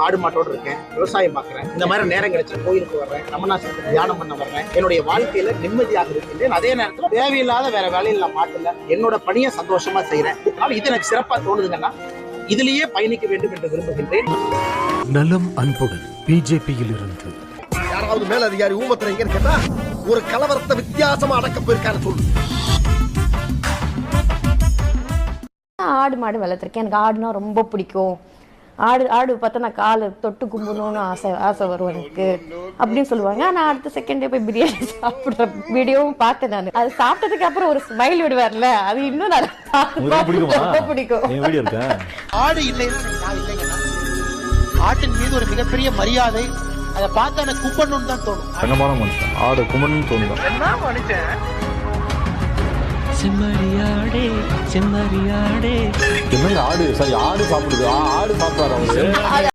ஆடு மாட்டோடு இருக்கேன், விவசாயம் பார்க்குறேன். இந்த மாதிரி நேரம் கிடைச்சா கோயிலுக்கு வர்றேன், ரமணாசனத்துக்கு தியானம் பண்ண வர்றேன். என்னுடைய வாழ்க்கையில நிம்மதியாக இருக்கின்றேன். அதே நேரத்தில் தேவையில்லாத வேற வேலையில் நான் மாட்டல, என்னோட பணியை சந்தோஷமா செய்யறேன். இது எனக்கு சிறப்பா தோணுதுங்கன்னா இதுலயே பயணிக்க வேண்டும் என்று விரும்புகின்றேன். நலம் அன்புடன் பிஜேபியில் இருந்து யாராவது மேல அதிகாரி ஊமத்துல எங்க கேட்டா ஒரு கலவரத்தை வித்தியாசமா அடக்க போயிருக்காரு சொல்லு. ஆடு மாடு வளர்த்துருக்கேன். எனக்கு ஆடுனா ரொம்ப பிடிக்கும். ஆடு பார்த்தா நான் காலை தொட்டு கும்பணும்னு ஆசை வரும் எனக்கு அப்படின்னு சொல்லுவாங்க. ஆனால் அடுத்த செகண்டே போய் பிரியாணி சாப்பிட்ற வீடியோவும் பார்த்தேன். நான் அது சாப்பிட்டதுக்கு அப்புறம் ஒரு ஸ்மைல் விடுவார்ல, அது இன்னும் ரொம்ப பிடிக்கும். ஆடு இல்லைன்னா ஆட்டின் மீது ஒரு மிகப்பெரிய மரியாதை, அதை பார்த்து எனக்கு கும்பணும்னு தான் தோணும். தங்கமான மனுஷன் ஆடு கும்பணும்னு தோணும். என்ன மனுஷன் செம்மறியாடே செம்மறியாடே ஆடு சாப்பிடுது, ஆடு சாப்பிட்டாரு அவரு.